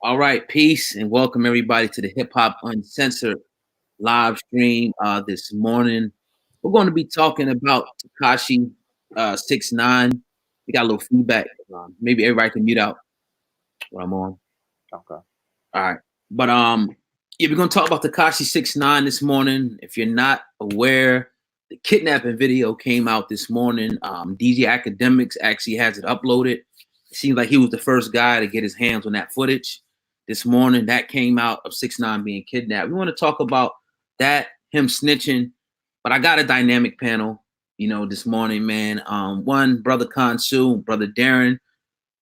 All right, peace and welcome everybody to the Hip Hop Uncensored live stream this morning. We're going to be talking about Tekashi 6ix9ine. We got a little feedback. Maybe everybody can mute out what I'm on. Okay. All right, but yeah, we're going to talk about Tekashi 6ix9ine this morning. If you're not aware, the kidnapping video came out this morning. DJ Academics actually has it uploaded. It seems like he was the first guy to get his hands on that footage this morning. That came out of 6ix9ine being kidnapped. We want to talk about that, him snitching, but I got a dynamic panel, this morning, man. One, Brother Khonsu, Brother Darren.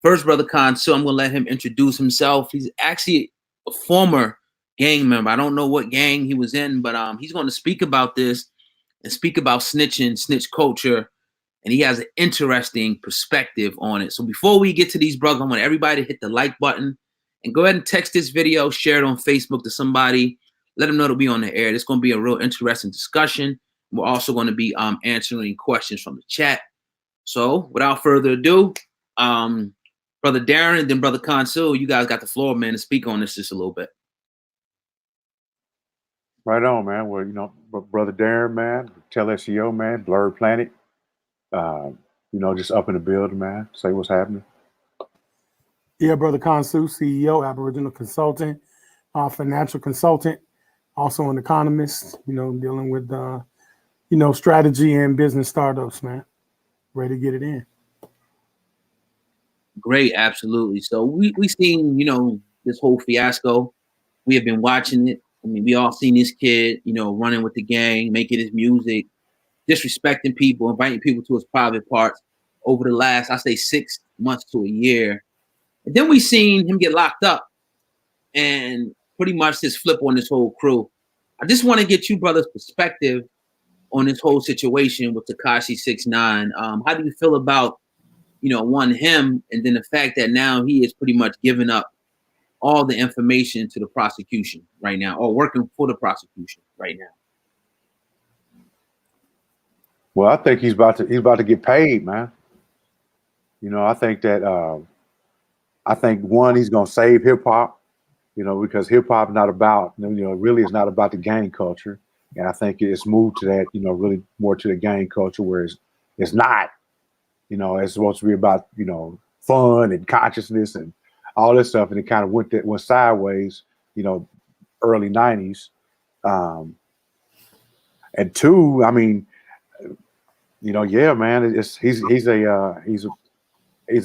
First, Brother Khonsu, I'm going to let him introduce himself. He's actually a former gang member. I don't know what gang he was in, but he's going to speak about this and speak about snitching, snitch culture, and he has an interesting perspective on it. So before we get to these brothers, I want everybody to hit the like button and go ahead and text this video, share it on Facebook to somebody, let them know to be on the air. It's going to be a real interesting discussion. We're also going to be answering questions from the chat. So without further ado, Brother Darren and then Brother Khonsu, you guys got the floor, man, to speak on this just a little bit. Right on, man. Well, Brother Darren, man, Tell SEO, man, Blurred Planet, just up in the building, man. Say what's happening. Yeah, Brother Khonsu, CEO, Aboriginal consultant, financial consultant, also an economist, dealing with, strategy and business startups, man. Ready to get it in. Great, absolutely. So we seen, this whole fiasco. We have been watching it. I mean, we all seen this kid, running with the gang, making his music, disrespecting people, inviting people to his private parts over the last, I say, 6 months to a year. And then we seen him get locked up and pretty much just flip on this whole crew. I just want to get you brothers' perspective on this whole situation with Tekashi 6ix9ine. How do you feel about, one, him, and then the fact that now he is pretty much giving up all the information to the prosecution right now, or working for the prosecution right now? Well, I think he's about to get paid, man. I think that one, he's gonna save hip hop, because hip hop not about, really is not about the gang culture. And I think it's moved to that, really more to the gang culture, where it's not, it's supposed to be about, fun and consciousness and all this stuff. And it kind of went sideways, early 90s. And two, I mean, yeah, man, he's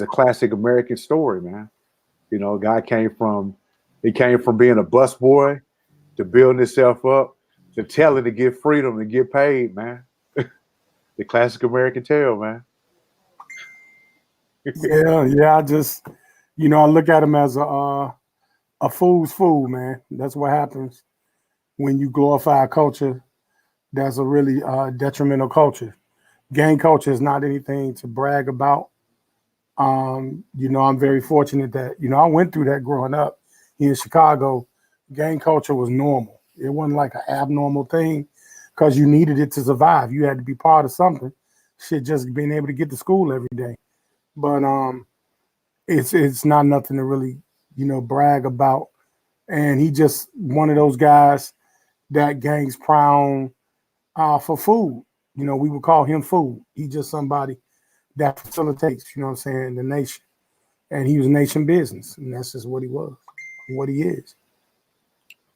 a classic American story, man. Guy came from being a busboy to building himself up to telling to get freedom and get paid, man. The classic American tale, man. Yeah. I just, I look at him as a fool's fool, man. That's what happens when you glorify a culture that's a really detrimental culture. Gang culture is not anything to brag about. I'm very fortunate that, I went through that growing up here in Chicago. Gang culture was normal. It wasn't like an abnormal thing because you needed it to survive. You had to be part of something. Shit, just being able to get to school every day. But it's not nothing to really, brag about. And he just one of those guys that gangs proud for food. We would call him food. He just somebody that facilitates, the nation. And he was nation business. And that's just what he was, what he is.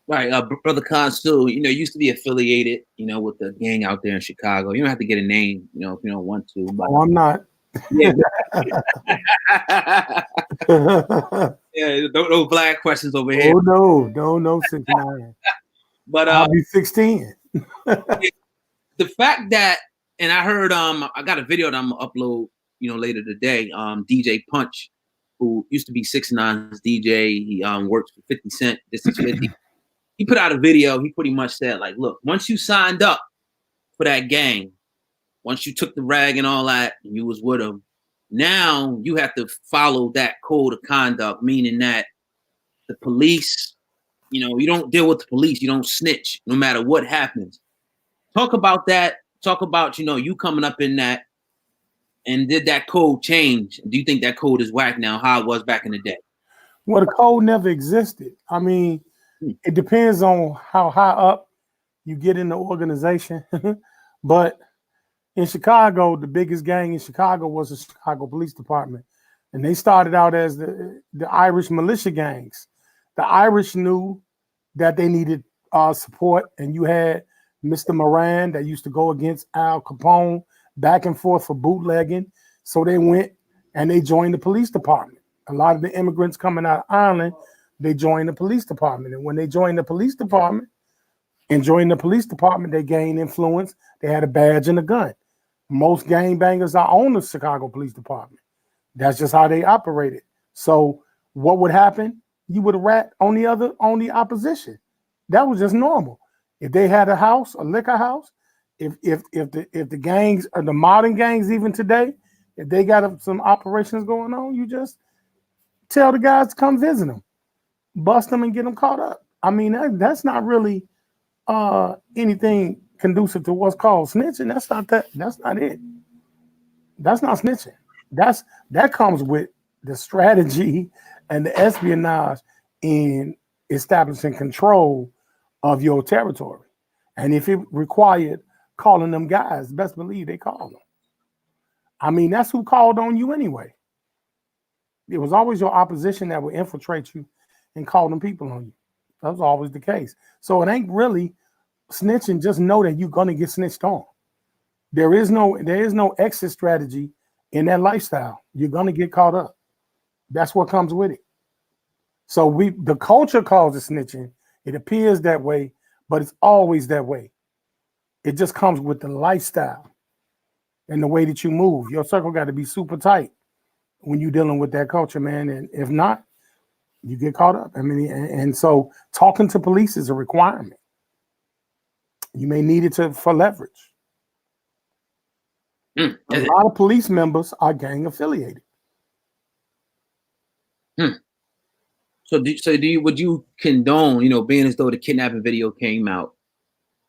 Right, Brother Khonsu, you used to be affiliated, with the gang out there in Chicago. You don't have to get a name, if you don't want to. But I'm not. Yeah. Yeah, no black questions over here. Oh no, 6ix9ine. But I'll be 16. The fact that, and I heard, I got a video that I'm gonna upload, later today. DJ Punch, who used to be 6ix9ine's DJ, he works for 50 Cent. This is 50. He put out a video. He pretty much said, like, look, once you signed up for that gang, once you took the rag and all that, and you was with them, now you have to follow that code of conduct, meaning that the police, you don't deal with the police. You don't snitch no matter what happens. Talk about that. Talk about, you coming up in that. And did that code change? Do you think that code is whack now, how it was back in the day? Well, the code never existed. I mean, it depends on how high up you get in the organization. But in Chicago, the biggest gang in Chicago was the Chicago Police Department. And they started out as the Irish militia gangs. The Irish knew that they needed support, and you had Mr. Moran that used to go against Al Capone back and forth for bootlegging. So they went and they joined the police department. A lot of the immigrants coming out of Ireland, they joined the police department. And when they joined the police department, they gained influence. They had a badge and a gun. Most gangbangers are on the Chicago Police Department. That's just how they operated. So what would happen? You would rat on the opposition. That was just normal. If they had a house, a liquor house, if the gangs or the modern gangs even today, if they got some operations going on, you just tell the guys to come visit them, bust them, and get them caught up. I mean, that's not really anything conducive to what's called snitching. That's not it. That's not snitching. That comes with the strategy and the espionage in establishing control of your territory. And if it required calling them guys, best believe they call them. I mean, that's who called on you anyway. It was always your opposition that would infiltrate you and call them people on you. That was always the case. So it ain't really snitching. Just know that you're gonna get snitched on. There is no exit strategy in that lifestyle. You're gonna get caught up. That's what comes with it. So the culture calls it snitching. It appears that way, but it's always that way. It just comes with the lifestyle and the way that you move. Your circle got to be super tight when you're dealing with that culture, man. And if not, you get caught up. I mean, and so talking to police is a requirement. You may need it for leverage. A lot of police members are gang affiliated. So would you condone, being as though the kidnapping video came out,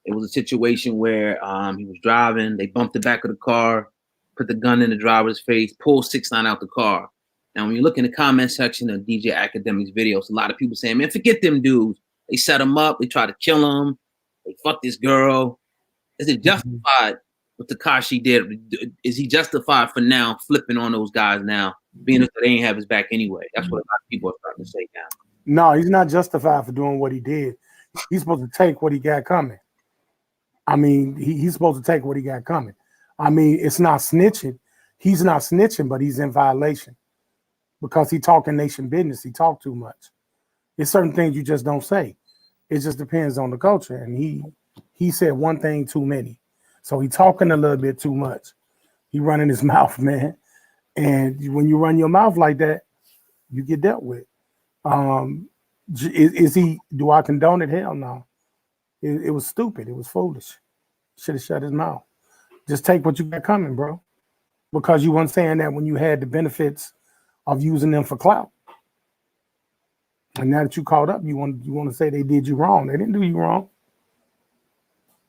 it was a situation where he was driving, they bumped the back of the car, put the gun in the driver's face, pulled 6ix9ine out the car. Now, when you look in the comment section of DJ Academic's videos, a lot of people saying, man, forget them dudes. They set him up, they tried to kill him, they fucked this girl. Is it justified what Tekashi did? Is he justified for now flipping on those guys now, being that they ain't have his back anyway? That's what a lot of people are starting to say now. No, he's not justified for doing what he did. He's supposed to take what he got coming. I mean, he's supposed to take what he got coming. I mean, it's not snitching. He's not snitching, but he's in violation because he talking nation business. He talk too much. There's certain things you just don't say. It just depends on the culture. And he said one thing too many. So he talking a little bit too much. He running his mouth, man. And when you run your mouth like that, you get dealt with. Do I condone it? Hell no. It was stupid. It was foolish. Should have shut his mouth. Just take what you got coming, bro. Because you weren't saying that when you had the benefits of using them for clout. And now that you caught up, you want to say they did you wrong. They didn't do you wrong.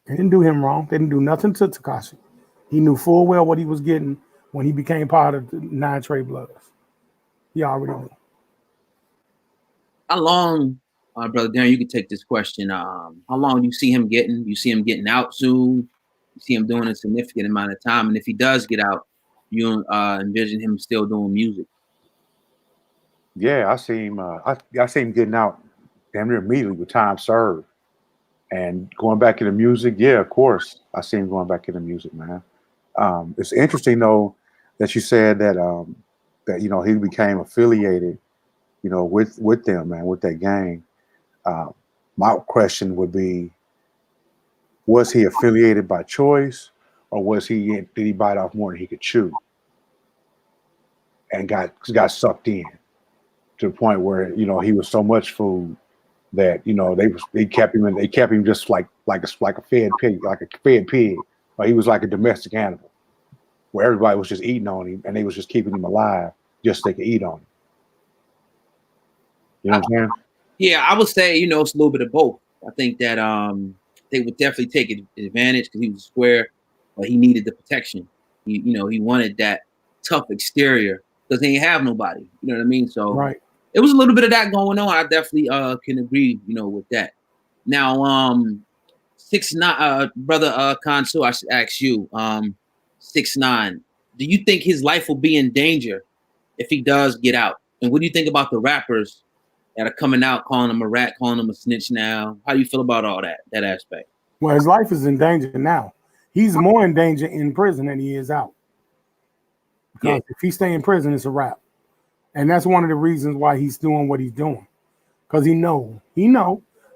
They didn't do him wrong. They didn't do nothing to Tekashi. He knew full well what he was getting when he became part of the 9 Trey Bloods. He already knew. How long, Brother Darren, you can take this question. How long you see him getting? You see him getting out soon? You see him doing a significant amount of time? And if he does get out, you envision him still doing music? Yeah, I see him. I see him getting out damn near immediately with time served, and going back into music. Yeah, of course, I see him going back into music, man. It's interesting though that you said that that he became affiliated, with them, man, with that gang. My question would be, was he affiliated by choice, or did he bite off more than he could chew, and got sucked in to the point where he was so much food that they kept him just like a fed pig, or he was like a domestic animal where everybody was just eating on him and they was just keeping him alive just so they could eat on him. You know what I'm saying? Yeah, I would say it's a little bit of both. I think that they would definitely take advantage because he was square, but he needed the protection. He wanted that tough exterior because they ain't have nobody. You know what I mean? So right. it was a little bit of that going on. I definitely can agree, with that. Now, 6ix9ine, brother Consul, I should ask you, 6ix9ine, do you think his life will be in danger if he does get out? And what do you think about the rappers that are coming out calling him a rat, calling him a snitch now? How do you feel about all that aspect? Well, his life is in danger now. He's more in danger in prison than he is out. Because if he stay in prison, it's a wrap. And that's one of the reasons why he's doing what he's doing. Because he know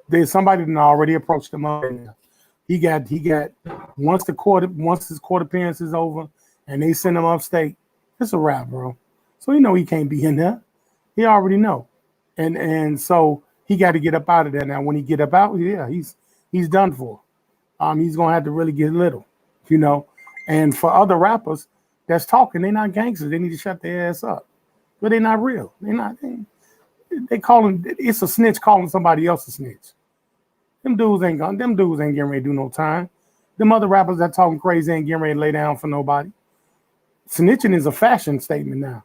there's somebody that already approached him up. He got once his court appearance is over and they send him upstate, it's a wrap, bro. So he can't be in there. He already know. And so he got to get up out of there. Now, when he get up out, he's done for. He's gonna have to really get little, And for other rappers that's talking, they're not gangsters. They need to shut their ass up. But they're not real. They're not. They call him. It's a snitch calling somebody else a snitch. Them dudes ain't getting ready to do no time. Them other rappers that talking crazy ain't getting ready to lay down for nobody. Snitching is a fashion statement now.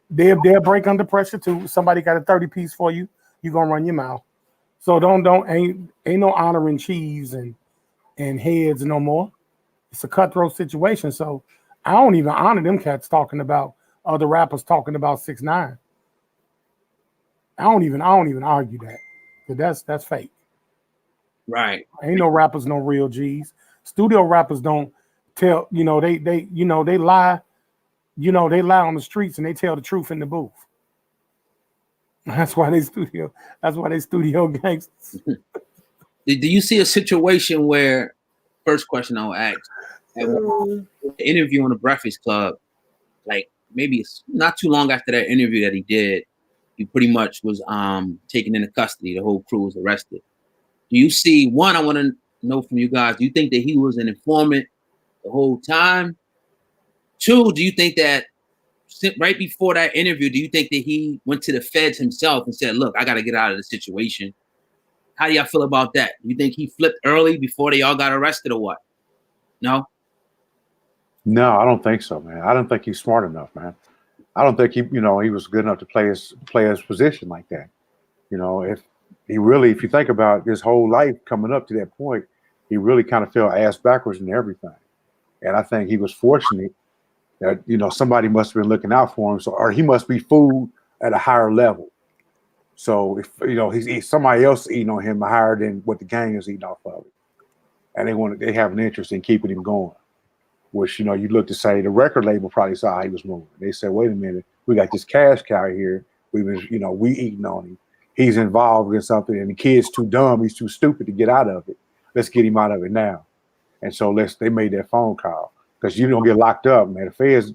They'll break under pressure too. Somebody got a 30-piece for you, you gonna run your mouth. So ain't no honoring chiefs and heads no more. It's a cutthroat situation. So I don't even honor them cats talking about other rappers talking about 6ix9ine. I don't even argue that. Because that's fake. Right. Ain't no rappers no real G's. Studio rappers don't tell, they lie. They lie on the streets and they tell the truth in the booth. That's why they studio gangsters. Do you see a situation where, first question I'll ask, at one interview on the Breakfast Club, like maybe it's not too long after that interview that he did, he pretty much was taken into custody. The whole crew was arrested. Do you see, one, I want to know from you guys, do you think that he was an informant the whole time? Two, do you think that right before that interview, do you think that he went to the feds himself and said, look, I got to get out of the situation? How do y'all feel about that? Do you think he flipped early before they all got arrested or what? No? No, I don't think so, man. I don't think he's smart enough, man. I don't think he was good enough to play his position like that. If you think about his whole life coming up to that point, he really kind of fell ass backwards in everything. And I think he was fortunate that, somebody must have been looking out for him. Or he must be food at a higher level. So if, he's somebody else eating on him higher than what the gang is eating off of it. And they have an interest in keeping him going. Which, you look to say the record label probably saw how he was moving. They said, wait a minute, we got this cash cow here. We've been, we eating on him. He's involved in something and the kid's too dumb. He's too stupid to get out of it. Let's get him out of it now. And so they made that phone call because you don't get locked up, man. The feds,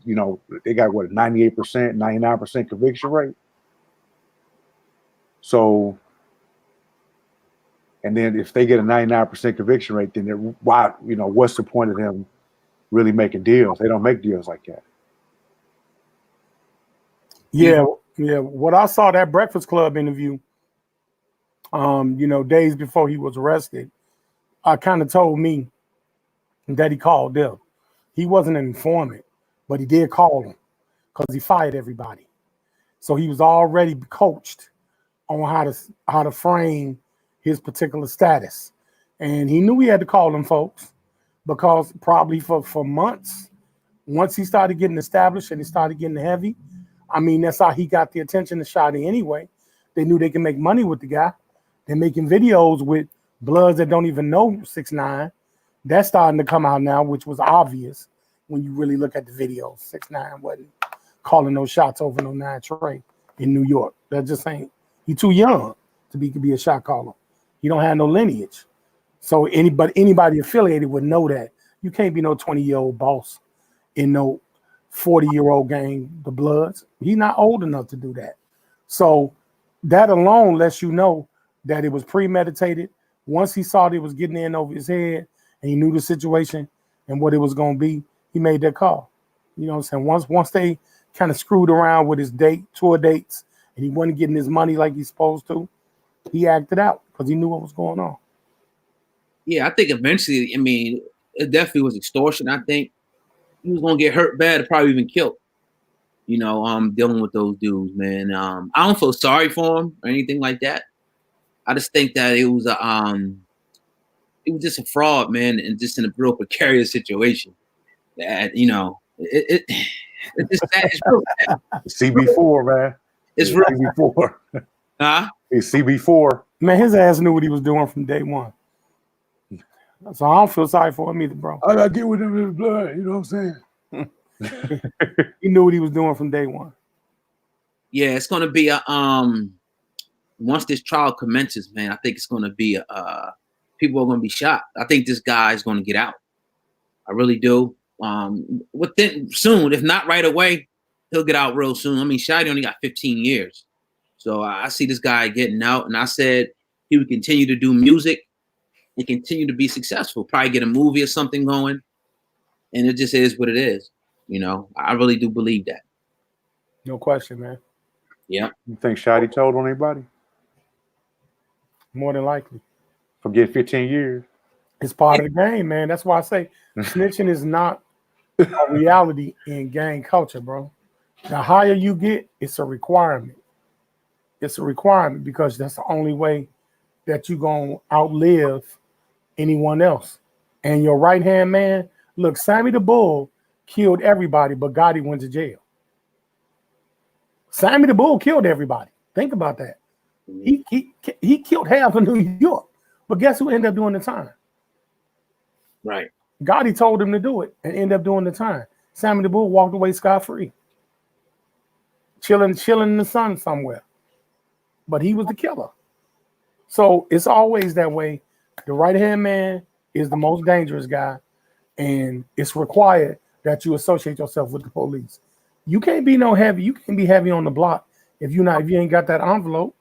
they got what, 98%, 99% conviction rate. So, and then if they get a 99% conviction rate, then why, what's the point of them really making deals? They don't make deals like that. Yeah. What I saw that Breakfast Club interview, days before he was arrested, kind of told me that he called them. He wasn't an informant, but he did call them because he fired everybody. So he was already coached on how to frame his particular status. And he knew he had to call them folks because probably for months, once he started getting established and he started getting heavy, that's how he got the attention of Shotty anyway. They knew they can make money with the guy. They're making videos with bloods that don't even know 6ix9ine. That's starting to come out now, which was obvious when you really look at the videos. 6ix9ine wasn't calling no shots over no 9 Trey in New York. That just ain't. He too young to be a shot caller. He don't have no lineage. So anybody affiliated would know that. You can't be no 20-year-old boss in no 40-year-old gang, the Bloods. He's not old enough to do that. So that alone lets you know that it was premeditated. Once he saw that it was getting in over his head and he knew the situation and what it was going to be, he made that call. You know what I'm saying? Once they kind of screwed around with his tour dates, and he wasn't getting his money like he's supposed to, he acted out because he knew what was going on. Yeah, I think eventually, it definitely was extortion. I think he was going to get hurt bad or probably even killed. dealing with those dudes, man. I don't feel sorry for him or anything like that. I just think that it was just a fraud, man, and just in a real precarious situation. That it's just sad. It's real sad. CB4, man. It's real. CB4. Huh? It's CB4. Man, his ass knew what he was doing from day one. So I don't feel sorry for him either, bro. I gotta get with him in his blood. You know what I'm saying? He knew what he was doing from day one. Yeah, it's gonna be a once this trial commences, man. I think it's gonna be people are gonna be shocked. I think this guy is gonna get out. I really do. Within soon, if not right away, he'll get out real soon. I mean, Shotty only got 15 years. So I see this guy getting out, and I said he would continue to do music and continue to be successful. Probably get a movie or something going, and it just is what it is. I really do believe that. No question, man. Yeah. You think Shotty told on anybody? More than likely. For getting 15 years? It's part of the game, man. That's why I say snitching is not a reality in gang culture, bro. The higher you get, it's a requirement. It's a requirement because that's the only way that you're going to outlive anyone else. And your right-hand man, look, Sammy the Bull killed everybody, but Gotti went to jail. Sammy the Bull killed everybody. Think about that. He killed half of New York. But guess who ended up doing the time? Right. Gotti told him to do it and ended up doing the time. Sammy the Bull walked away scot-free. Chilling in the sun somewhere. But he was the killer. So it's always that way. The right-hand man is the most dangerous guy, and it's required that you associate yourself with the police. You can't be heavy. You can't be heavy on the block if you ain't got that envelope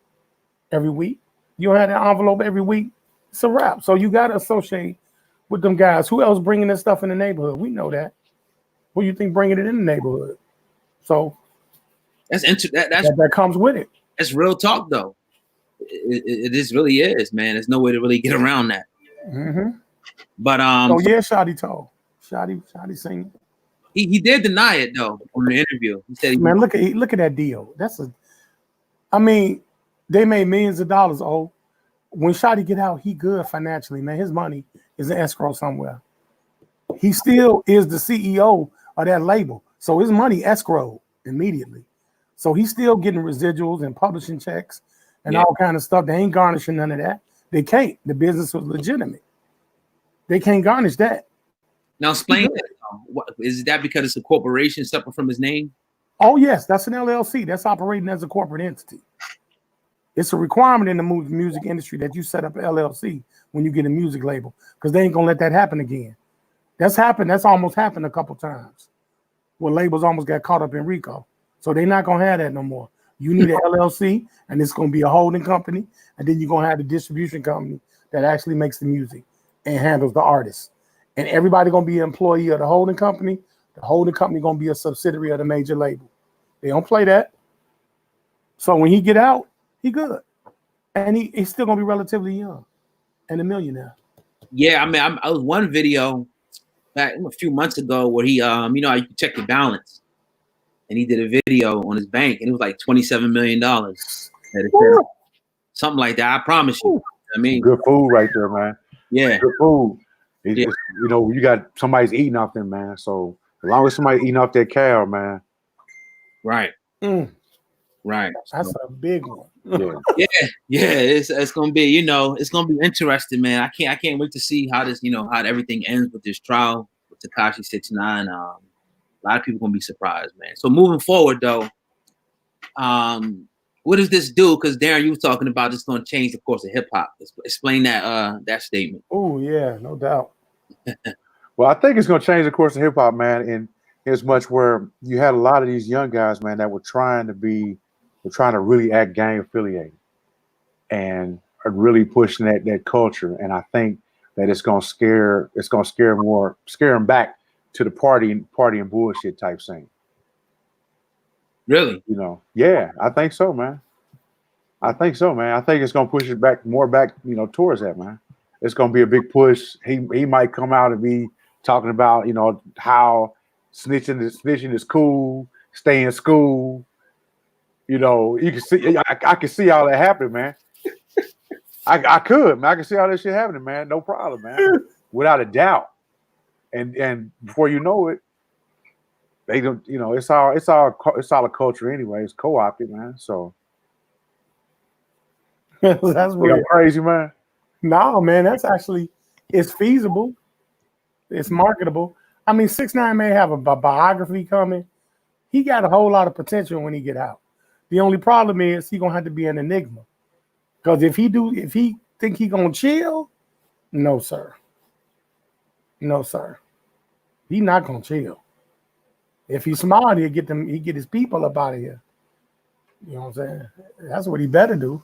every week. You don't have that envelope every week. It's a wrap. So you got to associate with them guys. Who else bringing this stuff in the neighborhood? We know that. Who you think bringing it in the neighborhood? So that comes with it. That's real talk, though. It just really is, man. There's no way to really get around that. Mm-hmm. But Shotty told. Shotty singing. He did deny it though on the interview. He said, "Man, look at that deal. They made millions of dollars. Oh, when Shotty get out, he good financially, man. His money is in escrow somewhere. He still is the CEO of that label, so his money escrowed immediately. So he's still getting residuals and publishing checks and all kind of stuff. They ain't garnishing none of that. They can't. The business was legitimate. They can't garnish that. Now explain that. Is that because it's a corporation separate from his name? Oh, yes. That's an LLC. That's operating as a corporate entity. It's a requirement in the music industry that you set up an LLC when you get a music label because they ain't going to let that happen again. That's happened. That's almost happened a couple times where labels almost got caught up in RICO. So they're not going to have that no more. You need an LLC, and it's going to be a holding company, and then you're going to have the distribution company that actually makes the music and handles the artists. And everybody going to be an employee of the holding company. The holding company going to be a subsidiary of the major label. They don't play that. So when he get out, he good. And he's still going to be relatively young and a millionaire. Yeah, I mean, I was one video back a few months ago where he, you can check your balance. And he did a video on his bank, and it was like $27 million. Something like that. I promise you. I mean, good food right there, man. Yeah, good food. Just, you got somebody's eating off them, man. So as long as somebody's eating off that cow, man. Right. Right. That's a big one. Yeah. It's gonna be, it's gonna be interesting, man. I can't wait to see how this, how everything ends with this trial with Tekashi 6ix9ine. A lot of people gonna be surprised, man. So moving forward, though, what does this do? Because Darren, you were talking about it's gonna change the course of hip hop. Explain that statement. Oh yeah, no doubt. Well, I think it's gonna change the course of hip hop, man. In as much where you had a lot of these young guys, man, that were trying to really act gang affiliated and are really pushing that culture. And I think that it's gonna scare them back to the party and bullshit type scene. Really? Yeah, I think so, man. I think it's gonna push it back, towards that, man. It's gonna be a big push. He might come out and be talking about, how snitching is cool. stay in school. You know, you can see I can see all that happening, man. I could, man. I can see all that shit happening, man. No problem, man. Without a doubt. And before you know it, they don't. You know, it's all a culture anyway. It's co-opted, man. So That's real crazy, man. No, man, it's feasible. It's marketable. I mean, 6ix9ine may have a biography coming. He got a whole lot of potential when he get out. The only problem is he gonna have to be an enigma. Because if he think he gonna chill, no sir. No sir. He not gonna chill. If he's smart, he get his people up out of here. You know what I'm saying? That's what he better do.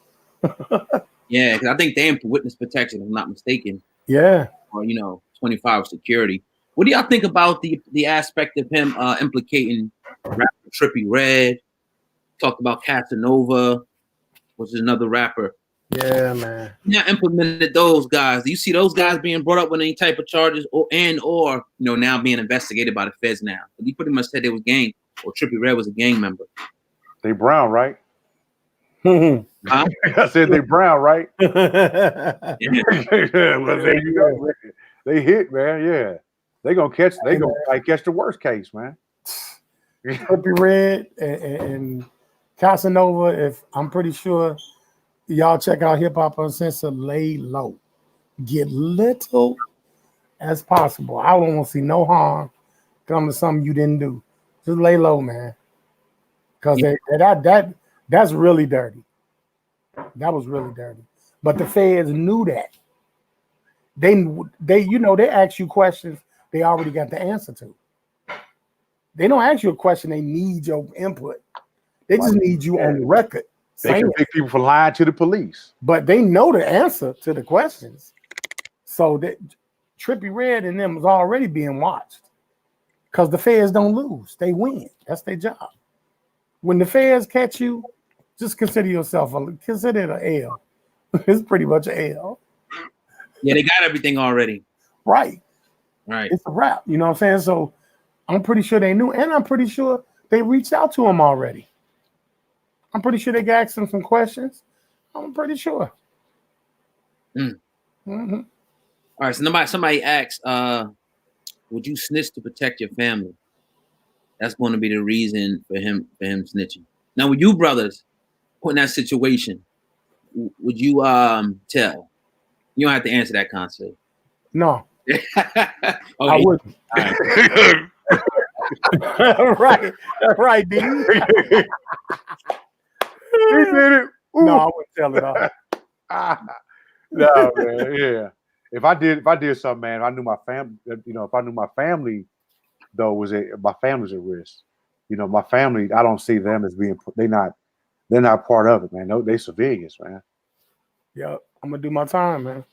Yeah, because I think they're in witness protection, if I'm not mistaken. Yeah. Or 25 security. What do y'all think about the aspect of him implicating rapper Trippie Redd? Talked about Casanova, which is another rapper. Yeah, man. Yeah, implemented those guys. Do you see those guys being brought up with any type of charges, or now being investigated by the feds now? He pretty much said they was gang, or Trippie Redd was a gang member. They brown, right? Huh? I said they brown, right? Well, there you go. They hit, man. Yeah, they gonna catch the worst case, man. Trippie Redd and Casanova. If I'm pretty sure y'all check out Hip Hop Uncensored, lay low, get little as possible. I don't want to see no harm come to something you didn't do. Just lay low, man, because that's really dirty. That was really dirty. But the feds knew that. They ask you questions they already got the answer to. They don't ask you a question, they need your input. They just need you on the record. They can pick people for lying to the police. But they know the answer to the questions. So that Trippie Redd and them was already being watched. Because the feds don't lose. They win. That's their job. When the feds catch you, just consider yourself consider it an L. It's pretty much an L. Yeah, they got everything already. Right. Right. It's a wrap. You know what I'm saying? So I'm pretty sure they knew, and I'm pretty sure they reached out to him already. I'm pretty sure they asked him some questions. I'm pretty sure. Mm-hmm. All right. So somebody asks, would you snitch to protect your family? That's going to be the reason for him snitching. Now, with you brothers put in that situation, would you tell? You don't have to answer that concept. No. Okay. I wouldn't. Right. That's right, D. He did it. Ooh. No, I wouldn't tell it all. No, man. Yeah. If I did something, man, I knew my family. If I knew my family, though, my family's at risk. My family, I don't see them as being. They're not part of it, man. No, they civilians, man. Yeah, I'm gonna do my time, man.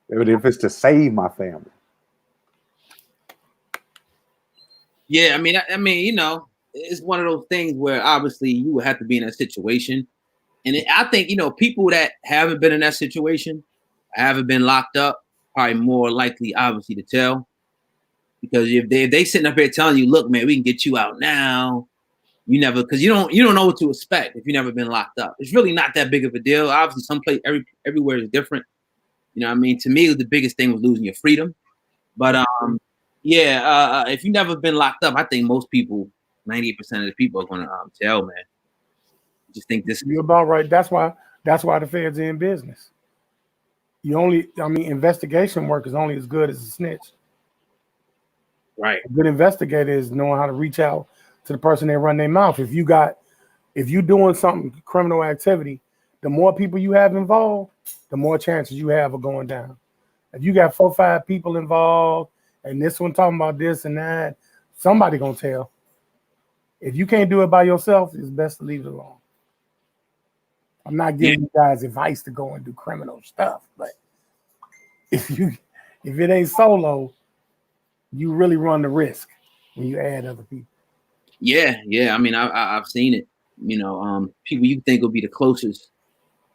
If it's to save my family. Yeah, I mean, it's one of those things where obviously you would have to be in that situation, and I think people that haven't been in that situation, haven't been locked up, probably more likely, obviously, to tell, because if they sitting up here telling you, look, man, we can get you out now, because you don't know what to expect if you've never been locked up. It's really not that big of a deal. Obviously, someplace everywhere is different. To me, the biggest thing was losing your freedom, but if you've never been locked up, I think most people, 98% of the people, are going to tell, man. Just think this. You're about right. That's why the feds are in business. Investigation work is only as good as a snitch. Right. A good investigator is knowing how to reach out to the person they run their mouth. If you're doing something criminal activity, the more people you have involved, the more chances you have of going down. If you got 4 or 5 people involved, and this one talking about this and that, somebody gonna tell. If you can't do it by yourself, it's best to leave it alone. I'm not giving you guys advice to go and do criminal stuff, but if it ain't solo, you really run the risk when you add other people. Yeah. I mean, I've seen it. People you think will be the closest,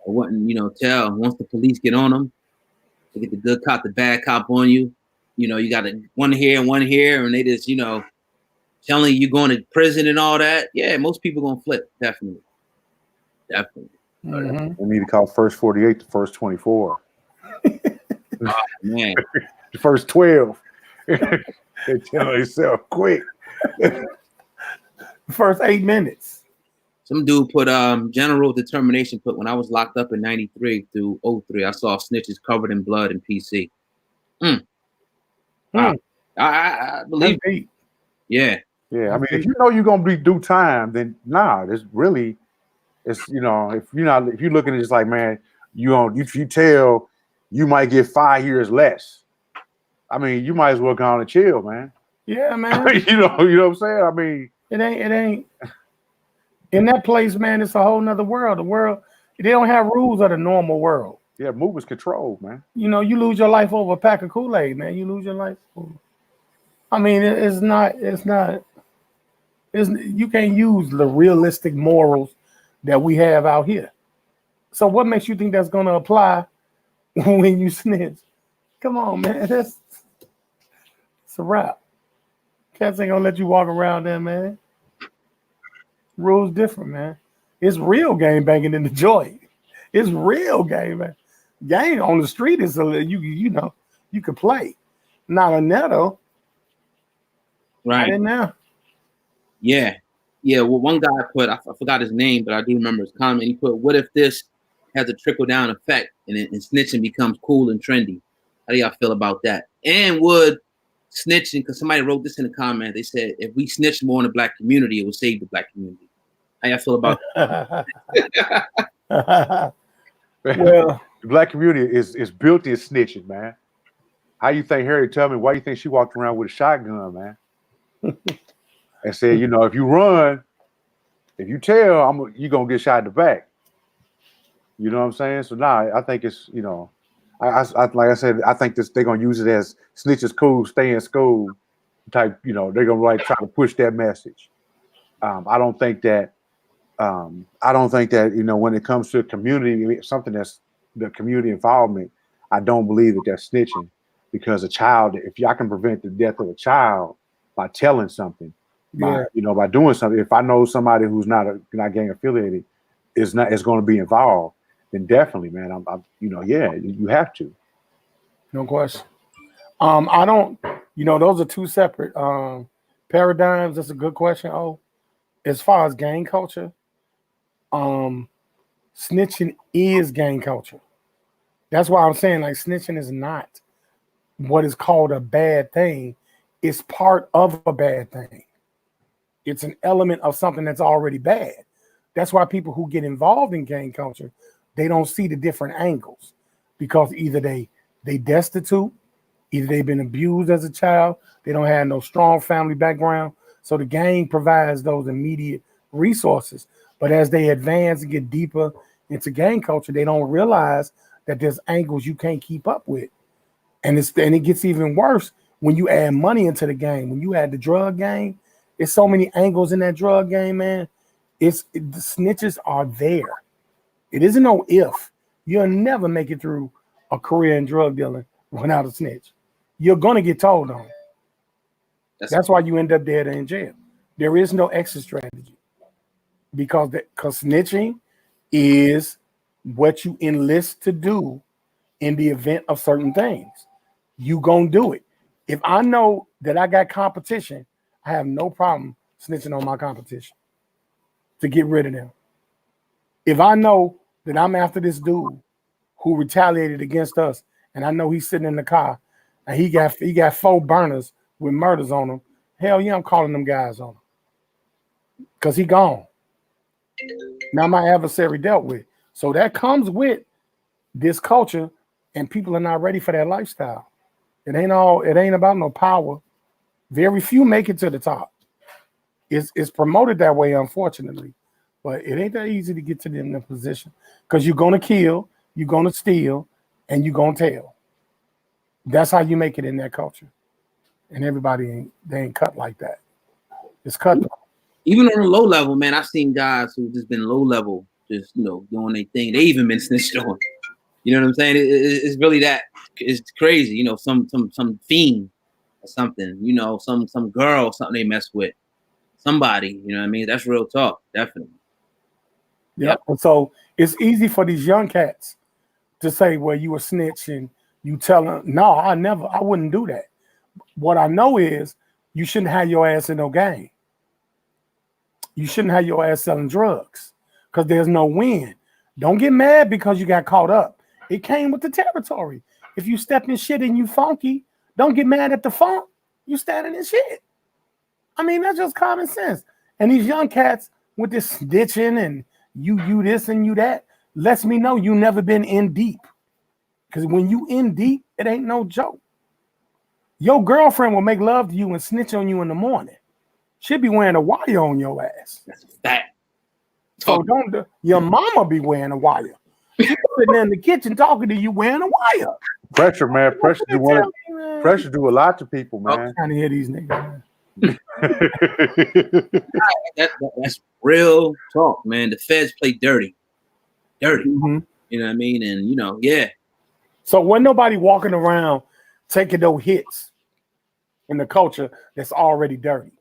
or wouldn't tell. Once the police get on them, they get the good cop, the bad cop on you. You got one here and one here, and they just telling you going to prison and all that, yeah, most people gonna flip. Definitely. Mm-hmm. We need to call first 48 the first 24. Oh, man. The first 12. They tell themselves quick. First 8 minutes. Some dude put general determination put when I was locked up in 93 through 03, I saw snitches covered in blood in PC. Wow. I believe it. Yeah. Yeah, I mean, if you know you're gonna be due time, then it's really, it's if you're looking at it just like, man, if you tell you might get 5 years less. I mean, you might as well go on and chill, man. Yeah, man. you know what I'm saying? I mean, it ain't in that place, man. It's a whole nother world. The world, they don't have rules of the normal world. Yeah, movers control, man. You lose your life over a pack of Kool-Aid, man. You lose your life. I mean, it's not. You can't use the realistic morals that we have out here. So what makes you think that's going to apply when you snitch? Come on, man. It's a wrap. Cats ain't going to let you walk around there, man. Rules different, man. It's real game banging in the joint. It's real game banging. Game on the street is you can play. Not a netto. Right. Not in there. Yeah. Well, one guy put, I forgot his name, but I do remember his comment. He put, what if this has a trickle down effect and snitching becomes cool and trendy? How do y'all feel about that? And would snitching, because somebody wrote this in the comment, they said, if we snitch more in the Black community, it will save the Black community. How y'all feel about that? Well, the Black community is built in snitching, man. How you think Harry tell me why you think she walked around with a shotgun, man? And said, if you run, if you tell, you're gonna get shot in the back. You know what I'm saying? So now I think it's, I like I said, I think they're gonna use it as snitches cool, stay in school type. They're gonna try to push that message. I don't think that when it comes to community, something that's the community involvement, I don't believe that that's snitching, because a child, if y'all can prevent the death of a child by telling something, by doing something. If I know somebody who's not gang affiliated is going to be involved, then definitely, man, you have to. No question. I don't, those are two separate paradigms. That's a good question. Oh, as far as gang culture, snitching is gang culture. That's why I'm saying snitching is not what is called a bad thing. It's part of a bad thing. It's an element of something that's already bad. That's why people who get involved in gang culture, they don't see the different angles, because either they destitute, either they've been abused as a child, they don't have no strong family background. So the gang provides those immediate resources. But as they advance and get deeper into gang culture, they don't realize that there's angles you can't keep up with. And it gets even worse when you add money into the game. When you add the drug game, there's so many angles in that drug game, man. The snitches are there. It isn't no if. You'll never make it through a career in drug dealing without a snitch. You're gonna get told on. That's why you end up dead or in jail. There is no exit strategy, because snitching is what you enlist to do in the event of certain things. You gonna do it. If I know that I got competition, I have no problem snitching on my competition to get rid of them. If I know that I'm after this dude who retaliated against us, and I know he's sitting in the car and he got 4 burners with murders on him, hell yeah, I'm calling them guys on him, because he gone. Now my adversary dealt with. So that comes with this culture, and people are not ready for that lifestyle. It ain't about no power. Very few make it to the top. It's promoted that way, unfortunately, but it ain't that easy to get to them in the position, because you're gonna kill, you're gonna steal, and you're gonna tell. That's how you make it in that culture. And everybody ain't cut like that. It's cut. Even on a low level, man, I've seen guys who just been low level, just doing their thing. They even been snitched on. You know what I'm saying? It's really that. It's crazy. Some fiend or something. Some girl, something they mess with. somebody. You know what I mean? That's real talk, definitely. Yep. And so it's easy for these young cats to say, well, you a snitch and you tell them, no, I wouldn't do that. What I know is you shouldn't have your ass in no gang. You shouldn't have your ass selling drugs because there's no win. Don't get mad because you got caught up. It came with the territory. If you step in shit and you funky, don't get mad at the funk. You standing in shit. I mean, that's just common sense. And these young cats with this snitching and you this and you that lets me know you never been in deep. Because when you in deep, it ain't no joke. Your girlfriend will make love to you and snitch on you in the morning. She'll be wearing a wire on your ass. That's a fact. So don't your mama be wearing a wire. She's sitting in the kitchen talking to you wearing a wire. Pressure, man. Pressure do a lot to people, man. I'm trying to hear these niggas. That's real talk, man. The feds play dirty. Mm-hmm. You know what I mean? And you know, yeah. So when nobody walking around taking those hits in the culture that's already dirty.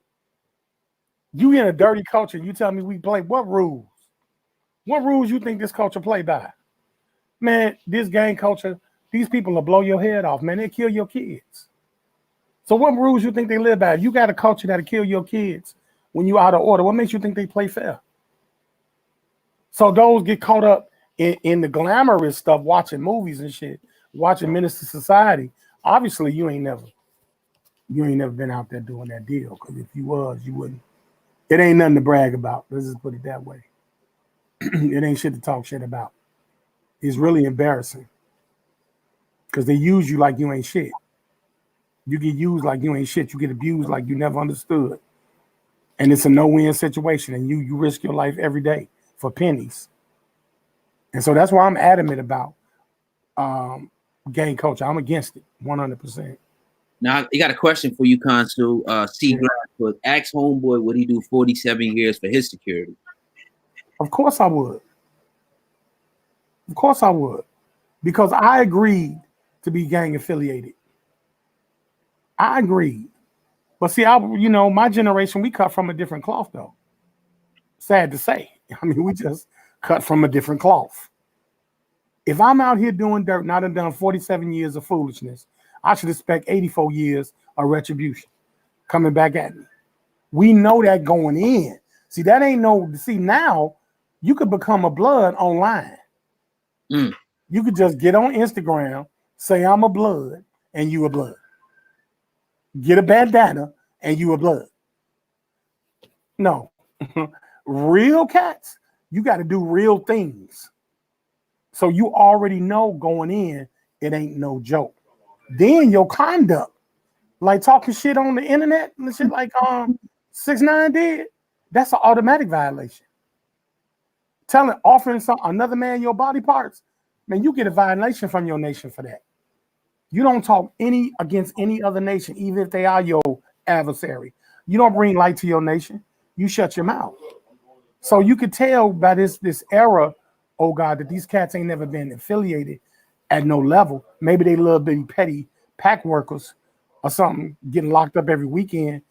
You in a dirty culture, you tell me we play what rules? What rules you think this culture play by? Man, this gang culture, these people will blow your head off, man. They'll kill your kids. So what rules you think they live by? If you got a culture that'll kill your kids when you out of order, what makes you think they play fair? So those get caught up in the glamorous stuff, watching movies and shit, watching Minister Society. Obviously, you ain't never been out there doing that deal. Because if you was, you wouldn't. It ain't nothing to brag about. Let's just put it that way. It ain't shit to talk shit about. It's really embarrassing. Because they use you like you ain't shit. You get used like you ain't shit. You get abused like you never understood. And it's a no-win situation. And you risk your life every day for pennies. And so that's why I'm adamant about gang culture. I'm against it 100%. Now, I got a question for you, Consul. C. Grass, ask homeboy would he do 47 years for his security? Of course I would. Of course I would. Because I agreed to be gang affiliated. I agreed. But see, my generation, we cut from a different cloth, though. Sad to say. I mean, we just cut from a different cloth. If I'm out here doing dirt and I done 47 years of foolishness, I should expect 84 years of retribution coming back at me. We know that going in. See, that ain't now you could become a blood online. You could just get on Instagram, say I'm a blood, and you a blood. Get a bandana, and you a blood. No. Real cats, you got to do real things. So you already know going in, it ain't no joke. Then your conduct, like talking shit on the internet and shit like 6ix9ine did, that's an automatic violation. Offering another man your body parts, man, you get a violation from your nation for that. You don't talk against any other nation, even if they are your adversary. You don't bring light to your nation. You shut your mouth. So you could tell by this era, oh God, that these cats ain't never been affiliated at no level. Maybe they little bitty petty pack workers or something, getting locked up every weekend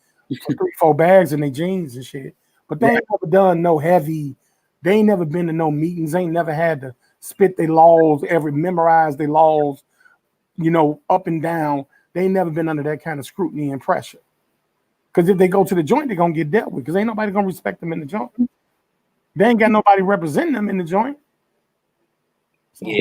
for 3-4 bags in their jeans and shit. But they ain't never done no heavy. They ain't never been to no meetings. They ain't never had to spit their laws, memorize their laws, up and down. They ain't never been under that kind of scrutiny and pressure. Because if they go to the joint, they're going to get dealt with because ain't nobody going to respect them in the joint. They ain't got nobody representing them in the joint. So, yeah.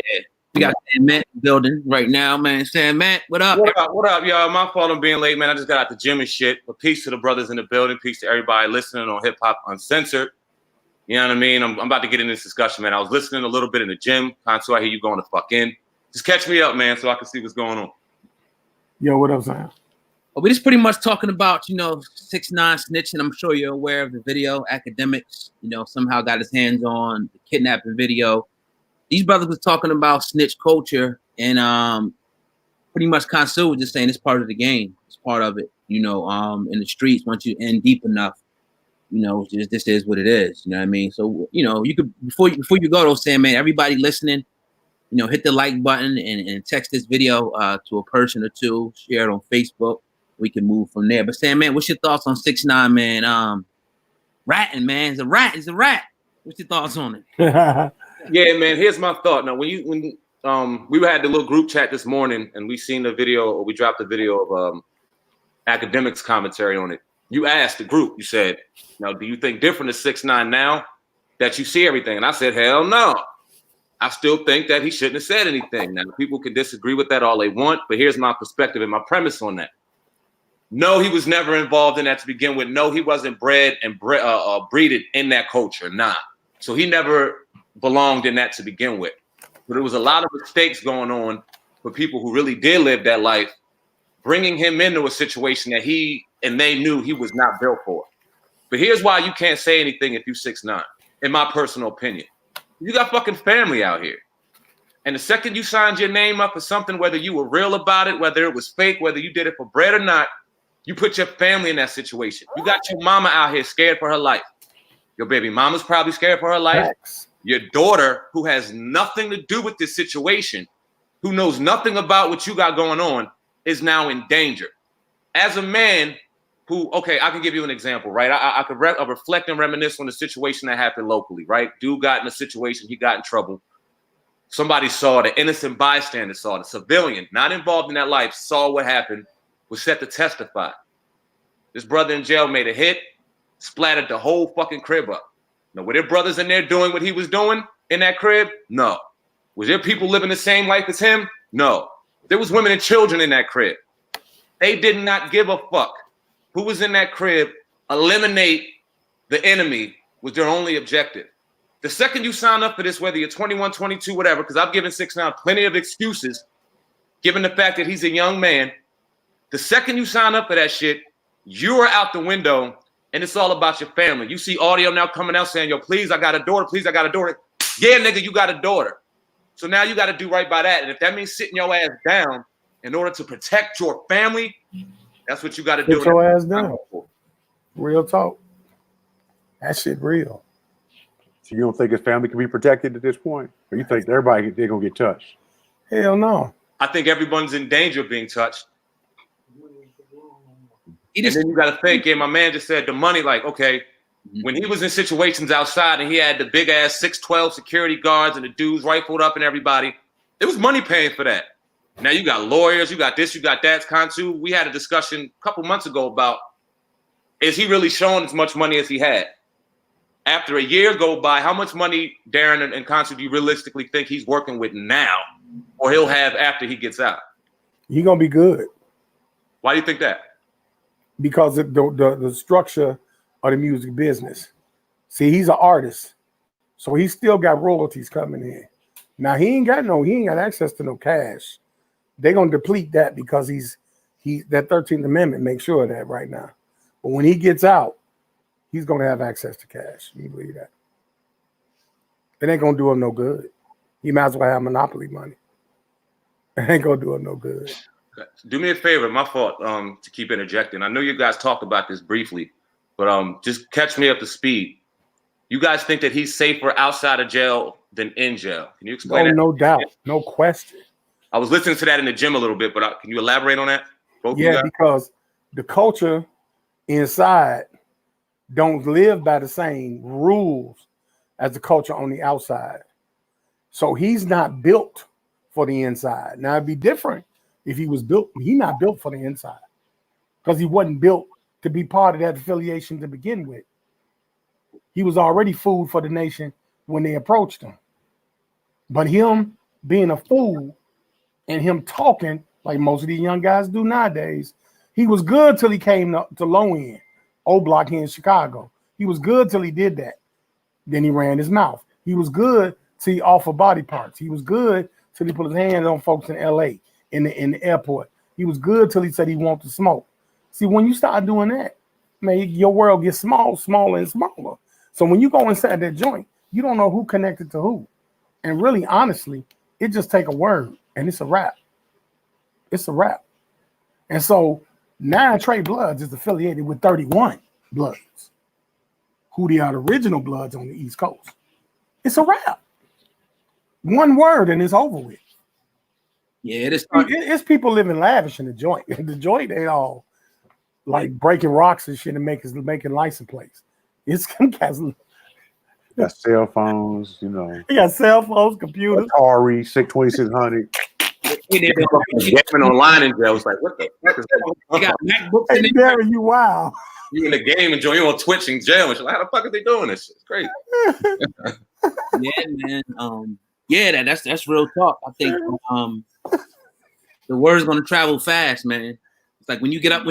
We got Sandman building right now, man. Sandman, what up? What up, y'all? My fault I'm being late, man. I just got out the gym and shit. But peace to the brothers in the building. Peace to everybody listening on Hip Hop Uncensored. You know what I mean? I'm about to get in this discussion, man. I was listening a little bit in the gym. Consul, I hear you going to fuck in. Just catch me up, man, so I can see what's going on. Yo, what up, Sam? Well, we're just pretty much talking about, 6ix9ine snitching. I'm sure you're aware of the video. Academics, somehow got his hands on the kidnapping video. These brothers was talking about snitch culture, and pretty much Consul was just saying it's part of the game. It's part of it, in the streets. Once you in deep enough, this is what it is. You know what I mean? So, you could before you go though, Sandman, everybody listening, hit the like button and text this video to a person or two. Share it on Facebook. We can move from there. But Sandman, what's your thoughts on 6ix9ine, man? ratting, man. It's a rat. It's a rat. What's your thoughts on it? Yeah, man. Here's my thought. Now, when we had the little group chat this morning, and we seen the video, or we dropped the video of academics commentary on it. You asked the group. You said, "Now, do you think different of 6ix9ine now that you see everything?" And I said, "Hell no. I still think that he shouldn't have said anything." Now, people can disagree with that all they want, but here's my perspective and my premise on that. No, he was never involved in that to begin with. No, he wasn't bred and breeded in that culture. Nah. So he never belonged in that to begin with. But there was a lot of mistakes going on for people who really did live that life, bringing him into a situation that they knew he was not built for. But here's why you can't say anything if you 6ix9ine, in my personal opinion. You got fucking family out here. And the second you signed your name up for something, whether you were real about it, whether it was fake, whether you did it for bread or not, you put your family in that situation. You got your mama out here scared for her life. Your baby mama's probably scared for her life. Facts. Your daughter, who has nothing to do with this situation, who knows nothing about what you got going on, is now in danger. As a man who, okay, I can give you an example, right? I could reflect and reminisce on the situation that happened locally, right? Dude got in a situation, he got in trouble. Somebody saw it, an innocent bystander saw it, a civilian, not involved in that life, saw what happened, was set to testify. This brother in jail made a hit, splattered the whole fucking crib up. Now, were there brothers in there doing what he was doing in that crib? No. Was there people living the same life as him? No. There was women and children in that crib. They did not give a fuck who was in that crib. Eliminate the enemy was their only objective. The second you sign up for this, whether you're 21, 22, whatever, because I've given 6ix9ine plenty of excuses, given the fact that he's a young man, the second you sign up for that shit, you are out the window, and it's all about your family. You see audio now coming out saying, yo, please, I got a daughter. Please, I got a daughter. Yeah, nigga, you got a daughter. So now you got to do right by that. And if that means sitting your ass down in order to protect your family, that's what you got to do. Sit your ass down. Real talk. That shit real. So you don't think his family can be protected at this point? Or you think everybody, they're going to get touched? Hell no. I think everyone's in danger of being touched. And then you got to think, yeah, my man just said the money, like, okay, when he was in situations outside and he had the big ass 612 security guards and the dudes rifled up and everybody, it was money paying for that. Now you got lawyers, you got this, you got that. Kansu, we had a discussion a couple months ago about, is he really showing as much money as he had? After a year go by, how much money, Darren and Kansu, do you realistically think he's working with now or he'll have after he gets out? He's going to be good. Why do you think that? Because of the structure of the music business. See, he's an artist, so he still got royalties coming in. Now he ain't got access to no cash. They're gonna deplete that because that 13th Amendment makes sure of that right now. But when he gets out, he's gonna have access to cash. You believe that? It ain't gonna do him no good. He might as well have monopoly money. It ain't gonna do him no good. Do me a favor, my fault, to keep interjecting. I know you guys talked about this briefly, but just catch me up to speed. You guys think that he's safer outside of jail than in jail? Can you explain that? No doubt, no question. I was listening to that in the gym a little bit, but can you elaborate on that? Yeah, because the culture inside don't live by the same rules as the culture on the outside. So he's not built for the inside. Now it'd be different if he was built. He's not built for the inside because he wasn't built to be part of that affiliation to begin with. He was already food for the nation when they approached him. But him being a fool and him talking like most of these young guys do nowadays, he was good till he came to low end, O Block here in Chicago. He was good till he did that. Then he ran his mouth. He was good till he offered body parts. He was good till he put his hands on folks in LA in the airport. He was good till he said he wanted to smoke. See, when you start doing that, man, your world gets smaller and smaller. So when you go inside that joint, you don't know who connected to who. And really, honestly, it just take a word and it's a wrap. It's a wrap. And so 9 Trey Bloods is affiliated with 31 Bloods, who they are the original Bloods on the East Coast. It's a wrap. One word and it's over with. Yeah, it is. It's people living lavish in the joint. The joint ain't all like breaking rocks and shit and making license plates. It's some cats. Got cell phones, you know. They got cell phones, computers. Atari, 2600. Gaming online in jail. It's like, what the fuck is They going got on? MacBooks Hey, in there. Barry, you wow. You in the game and you on Twitch in jail. And shit. Like, how the fuck are they doing this shit? It's crazy. Yeah, man. Yeah, that's real talk. I think the word's gonna travel fast, man. It's like when you get up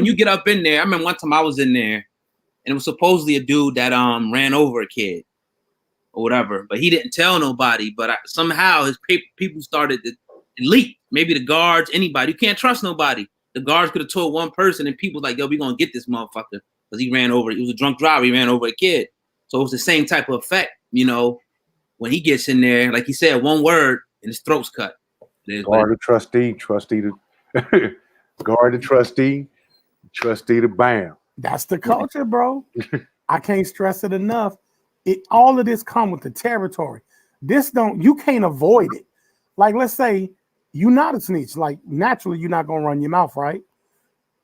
in there. I remember one time I was in there, and it was supposedly a dude that ran over a kid or whatever, but he didn't tell nobody. But somehow his people started to leak. Maybe the guards, anybody. You can't trust nobody. The guards could have told one person, and people like, yo, we gonna get this motherfucker because he ran over. He was a drunk driver. He ran over a kid. So it's the same type of effect, you know. When he gets in there, like he said, one word and his throat's cut. Guard the trustee to guard the trustee to bam. That's the culture, bro. I can't stress it enough. All of this come with the territory. You can't avoid it. Like, let's say you're not a snitch. Like, naturally, you're not gonna run your mouth, right?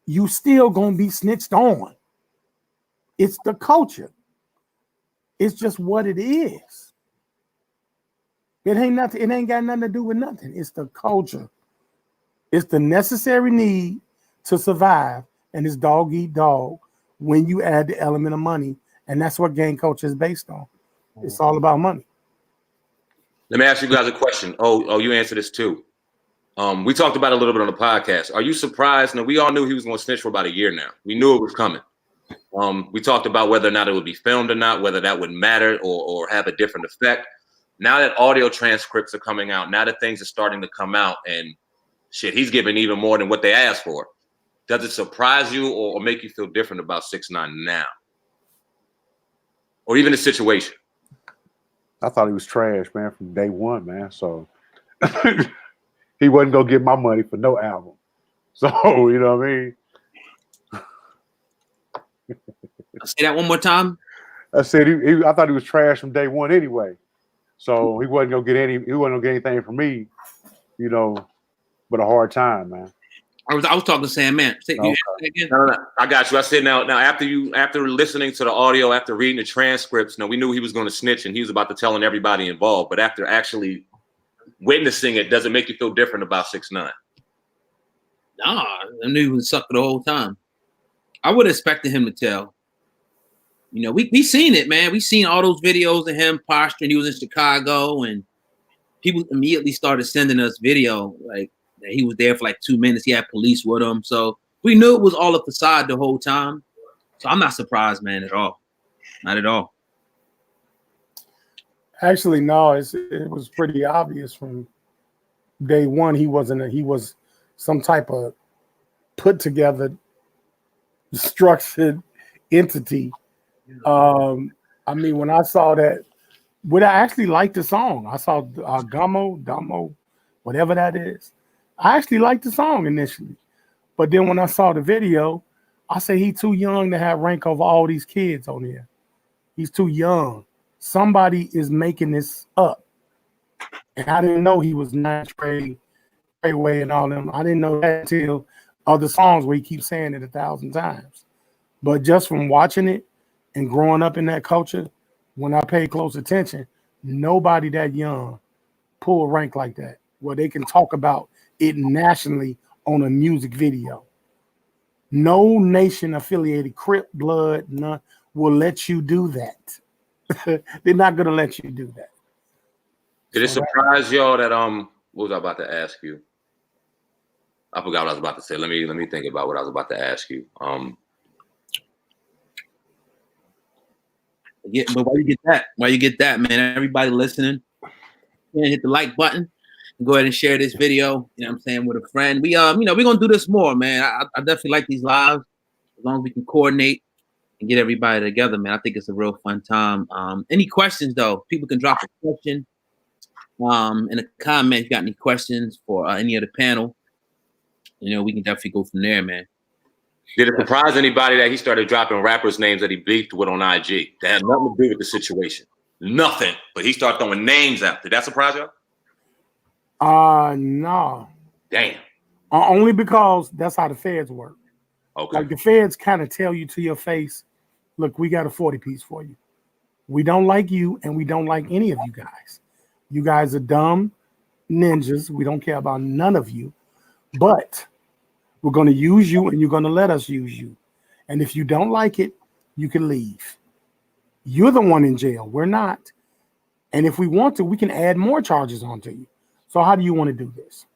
You still gonna be snitched on. It's the culture. It's just what it is. It ain't nothing. It ain't got nothing to do with nothing. It's the culture. It's the necessary need to survive, and it's dog eat dog when you add the element of money, and that's what gang culture is based on. It's all about money. Let me ask you guys a question. Oh, you answered this too. We talked about it a little bit on the podcast. Are you surprised? Now, we all knew he was going to snitch for about a year now. We knew it was coming. We talked about whether or not it would be filmed or not, whether that would matter or have a different effect. Now that audio transcripts are coming out, now that things are starting to come out, and shit, he's giving even more than what they asked for. Does it surprise you or make you feel different about 6ix9ine now? Or even the situation? I thought he was trash, man, from day one, man. So he wasn't gonna get my money for no album. So, you know what I mean? Say that one more time. I said I thought he was trash from day one anyway. So he wasn't gonna get anything from me, you know, but a hard time, man. I was talking to Sandman. Say, Okay. again. No, I got you. I said now after listening to the audio, after reading the transcripts, we knew he was going to snitch and he was about to tell everybody involved. But after actually witnessing it, does it make you feel different about 6ix9ine? Nah, I knew he was a sucker the whole time. I would have expected him to tell. You know, we seen it, man. We seen all those videos of him posturing. He was in Chicago, and people immediately started sending us video like that he was there for like 2 minutes. He had police with him, so we knew it was all a facade the whole time. So I'm not surprised, man, at all. Not at all. Actually, no, it was pretty obvious from day one. He was some type of put together, structured entity. I mean, when I saw that, I actually liked the song. I saw Damo, whatever that is. I actually liked the song initially, but then when I saw the video, I said he's too young to have rank over all these kids on here. He's too young. Somebody is making this up, and I didn't know he was not Treyway and all them. I didn't know that until other songs where he keeps saying it 1,000 times. But just from watching it and growing up in that culture, when I paid close attention, nobody that young pull rank like that, where they can talk about it nationally on a music video. No nation affiliated Crip, Blood, none will let you do that. They're not gonna let you do that. Did it surprise y'all that what was I about to ask you? I forgot what I was about to say. Let me think about what I was about to ask you. Yeah, but why you get that, man? Everybody listening, hit the like button. Go ahead and share this video. You know what I'm saying, with a friend. We we're gonna do this more, man. I definitely like these lives as long as we can coordinate and get everybody together, man. I think it's a real fun time. Any questions though? People can drop a question in a comment. If you got any questions for any of the panel, we can definitely go from there, man. Did it surprise anybody that he started dropping rappers' names that he beefed with on IG? That had nothing to do with the situation. Nothing. But he started throwing names out. Did that surprise y'all? No. Damn. Only because that's how the feds work. Okay. Like the feds kind of tell you to your face look, we got a 40 piece for you. We don't like you, and we don't like any of you guys. You guys are dumb ninjas. We don't care about none of you, but we're going to use you, and you're going to let us use you. And if you don't like it, you can leave. You're the one in jail. We're not. And if we want to, we can add more charges onto you. So how do you want to do this?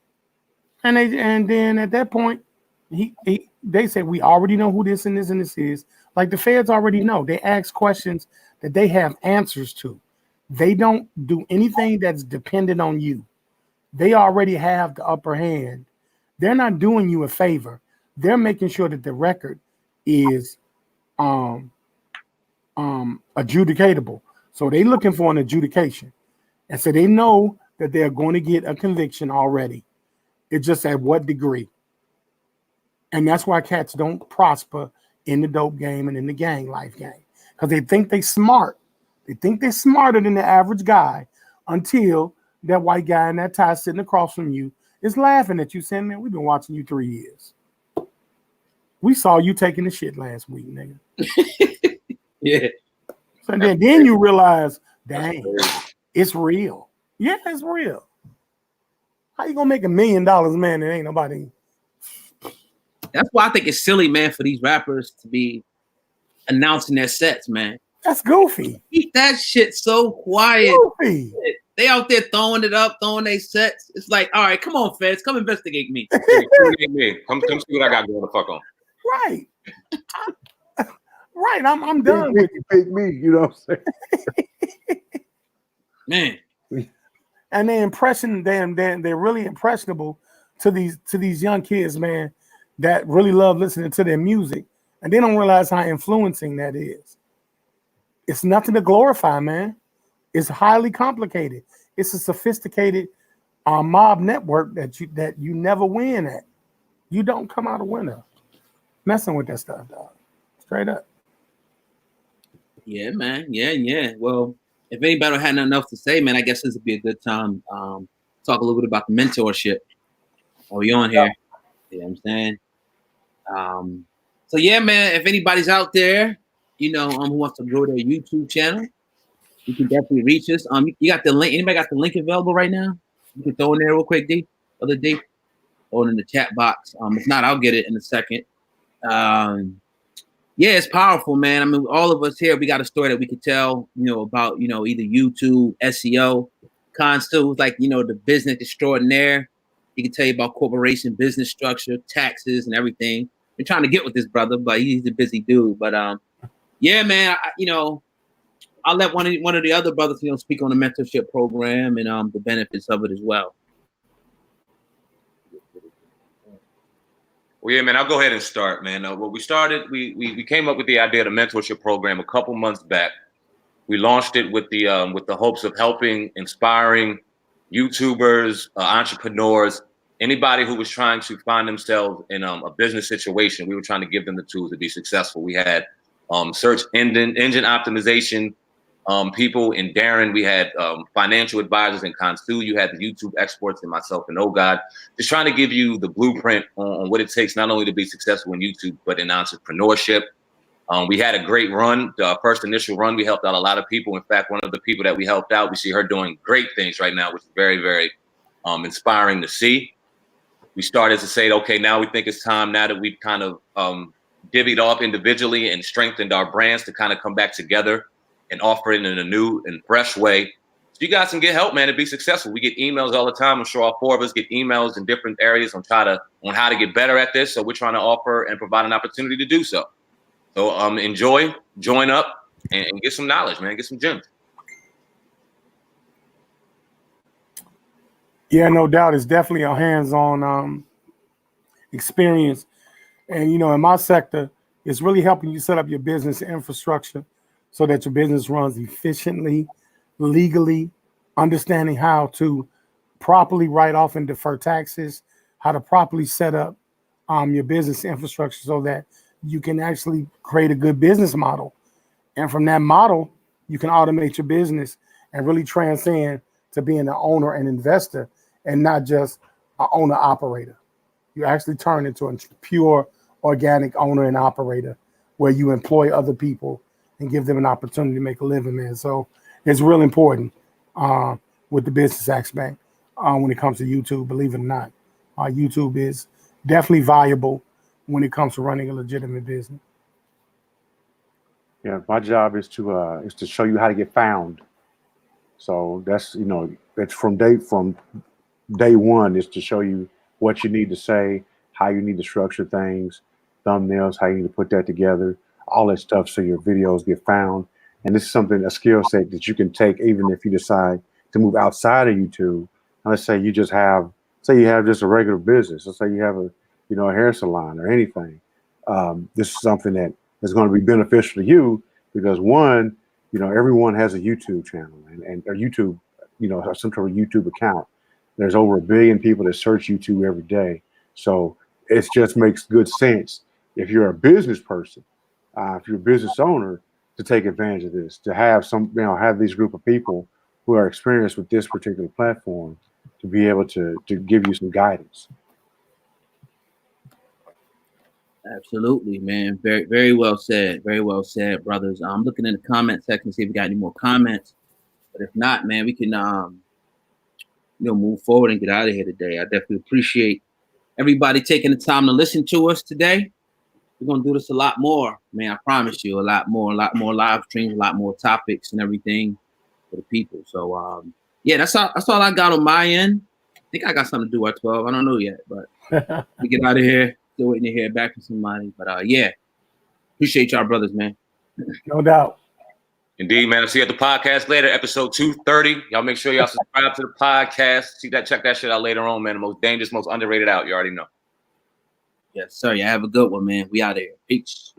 And then at that point, they said, we already know who this and this and this is. Like the feds already know. They ask questions that they have answers to. They don't do anything that's dependent on you. They already have the upper hand. They're not doing you a favor. They're making sure that the record is adjudicatable. So they're looking for an adjudication. And so they know that they're going to get a conviction already. It's just at what degree. And that's why cats don't prosper in the dope game and in the gang life game. Because they think they're smart. They think they're smarter than the average guy until that white guy in that tie sitting across from you is laughing at you saying, man, we've been watching you 3 years. We saw you taking the shit last week, nigga. Yeah. So then you realize, dang, it's real. Yeah, it's real. How you gonna make $1 million, man, and ain't nobody? That's why I think it's silly, man, for these rappers to be announcing their sets, man. That's goofy. Keep that shit so quiet. Goofy. They out there throwing it up, throwing their sets. It's like, all right, come on, feds, come investigate me. Investigate me. Come see what I got going the fuck on. Right. Right. I'm done with you. Pick me, you know what I'm saying? Man. And they're really impressionable to these young kids, man, that really love listening to their music. And they don't realize how influencing that is. It's nothing to glorify, man. It's highly complicated. It's a sophisticated mob network that you never win at. You don't come out a winner messing with that stuff, dog. Straight up. Yeah, man. Yeah. Well, if anybody had nothing else to say, man, I guess this would be a good time. Talk a little bit about the mentorship. Are we on here? You know what I'm saying? So yeah, man, if anybody's out there, who wants to grow their YouTube channel, you can definitely reach us. You got the link. Anybody got the link available right now? You can throw in there real quick, D. Other D. Throw it in the chat box. If not, I'll get it in a second. Yeah, it's powerful, man. I mean, all of us here, we got a story that we could tell, about, either YouTube, SEO, Constu, like, the business extraordinaire. He can tell you about corporation, business structure, taxes, and everything. Been trying to get with this brother, but he's a busy dude. But yeah, man, I'll let one of the other brothers, speak on the mentorship program and the benefits of it as well. Well, yeah, man, I'll go ahead and start, man. What we started, we came up with the idea of the mentorship program a couple months back. We launched it with the hopes of helping, inspiring YouTubers, entrepreneurs, anybody who was trying to find themselves in a business situation. We were trying to give them the tools to be successful. We had search engine optimization people in Darren. We had financial advisors in Constu. You had the YouTube experts and myself and God. Just trying to give you the blueprint on what it takes not only to be successful in YouTube, but in entrepreneurship. We had a great run. The first initial run, we helped out a lot of people. In fact, one of the people that we helped out, we see her doing great things right now, which is very, very inspiring to see. We started to say, okay, now we think it's time, now that we've kind of divvied off individually and strengthened our brands, to kind of come back together and offer it in a new and fresh way. So you guys can get help, man, to be successful. We get emails all the time. I'm sure all four of us get emails in different areas on how to get better at this. So we're trying to offer and provide an opportunity to do so. So enjoy, join up, and get some knowledge, man. Get some gems. Yeah, no doubt. It's definitely a hands-on experience. And, in my sector, it's really helping you set up your business infrastructure so that your business runs efficiently, legally, understanding how to properly write off and defer taxes, how to properly set up your business infrastructure so that you can actually create a good business model. And from that model, you can automate your business and really transcend to being an owner and investor and not just an owner operator. You actually turn into a pure organic owner and operator where you employ other people and give them an opportunity to make a living, man. So it's real important with the business aspect when it comes to YouTube, believe it or not. YouTube is definitely valuable when it comes to running a legitimate business. Yeah, my job is to show you how to get found. So that's, you know, it's from day one is to show you what you need to say, how you need to structure things, thumbnails, how you need to put that together, all that stuff so your videos get found. And this is something, a skill set that you can take even if you decide to move outside of YouTube. And let's say you just have, say you have just a regular business. Let's say you have a, you know, a hair salon or anything. This is something that is going to be beneficial to you because one, you know, everyone has a YouTube channel and a YouTube, you know, some sort of YouTube account. There's over 1 billion people that search YouTube every day. So it just makes good sense if you're a business person, if you're a business owner, to take advantage of this, to have some, you know, have these group of people who are experienced with this particular platform to be able to give you some guidance. Absolutely, man. Very, very well said. Very well said, brothers. I'm looking in the comment section to see if we got any more comments. But if not, man, we can move forward and get out of here today. I definitely appreciate everybody taking the time to listen to us today. We're gonna do this a lot more, man. I promise you, a lot more live streams, a lot more topics and everything for the people. So yeah, that's all I got on my end. I think I got something to do at 12. I don't know yet, but we get out of here. Still waiting to hear back from somebody. But yeah, appreciate y'all brothers, man. No doubt. Indeed, man. I'll see you at the podcast later, episode 230. Y'all make sure y'all subscribe to the podcast. Check that shit out later on, man. The most dangerous, most underrated out. You already know. Yes, sir. Yeah, have a good one, man. We out of here. Peace.